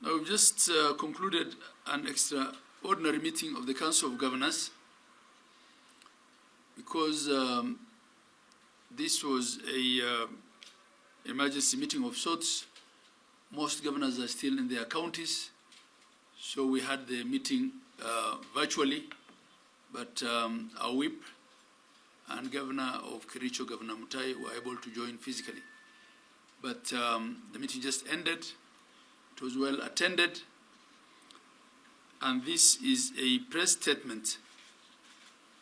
Now, we've just concluded an extraordinary meeting of the Council of Governors because this was a emergency meeting of sorts. Most governors are still in their counties, so we had the meeting virtually, but our whip and Governor of Kericho, Governor Mutai, were able to join physically. But the meeting just ended. It was well attended, and this is a press statement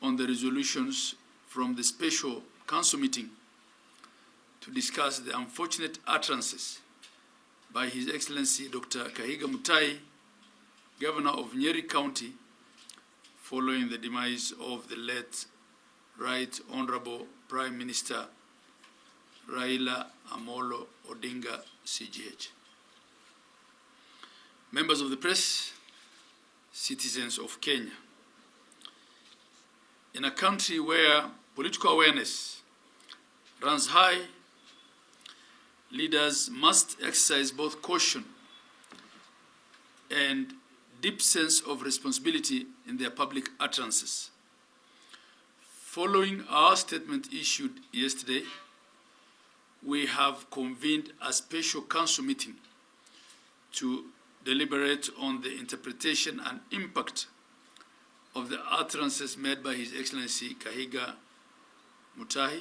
on the resolutions from the special council meeting to discuss the unfortunate utterances by His Excellency Dr. Kahiga Mutai, Governor of Nyeri County, following the demise of the late Right Honorable Prime Minister Raila Amolo Odinga, CGH. Members of the press, citizens of Kenya. In a country where political awareness runs high, leaders must exercise both caution and deep sense of responsibility in their public utterances. Following our statement issued yesterday, we have convened a special council meeting to deliberate on the interpretation and impact of the utterances made by His Excellency Kahiga Mutai,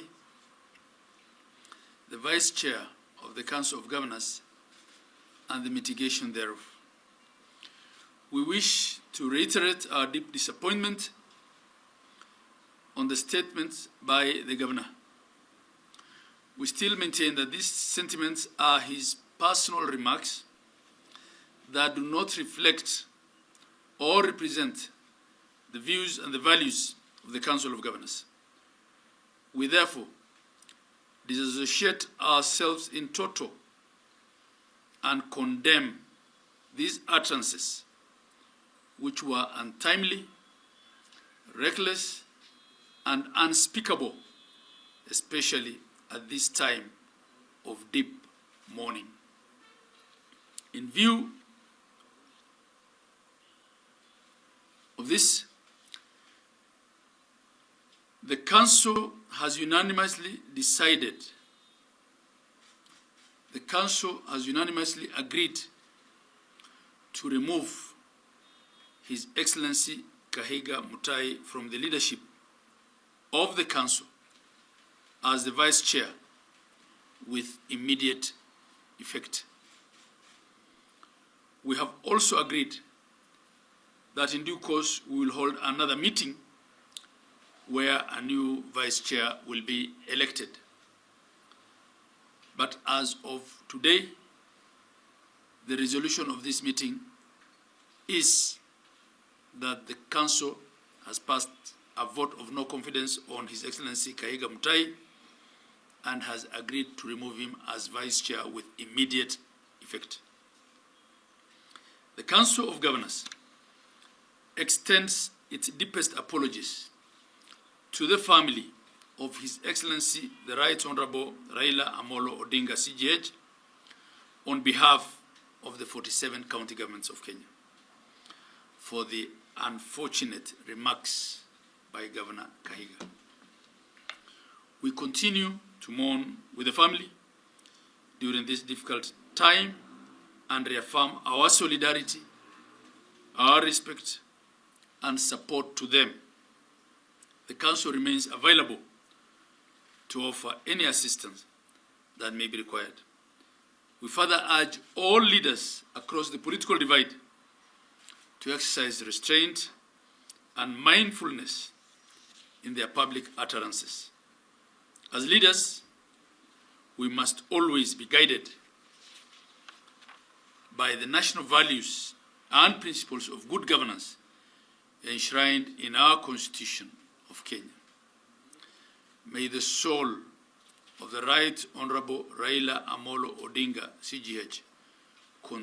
the Vice Chair of the Council of Governors, and the mitigation thereof. We wish to reiterate our deep disappointment on the statements by the Governor. We still maintain that these sentiments are his personal remarks that do not reflect or represent the views and the values of the Council of Governors. We therefore disassociate ourselves in toto and condemn these utterances, which were untimely, reckless, and unspeakable, especially at this time of deep mourning. In view of this, the Council has unanimously decided, the Council has unanimously agreed to remove His Excellency Kahiga Mutai from the leadership of the Council as the Vice Chair with immediate effect. We have also agreed that in due course we will hold another meeting where a new Vice Chair will be elected. But as of today, the resolution of this meeting is that the Council has passed a vote of no confidence on His Excellency Kahiga Mutai and has agreed to remove him as Vice Chair with immediate effect. The Council of Governors extends its deepest apologies to the family of His Excellency the Right Honorable Raila Amolo Odinga, CGH, on behalf of the 47 county governments of Kenya for the unfortunate remarks by Governor Kahiga. We continue to mourn with the family during this difficult time and reaffirm our solidarity, our respect, and support to them. The Council remains available to offer any assistance that may be required. We further urge all leaders across the political divide to exercise restraint and mindfulness in their public utterances. As leaders, we must always be guided by the national values and principles of good governance enshrined in our Constitution of Kenya. May the soul of the Right Honorable Raila Amolo Odinga, CGH,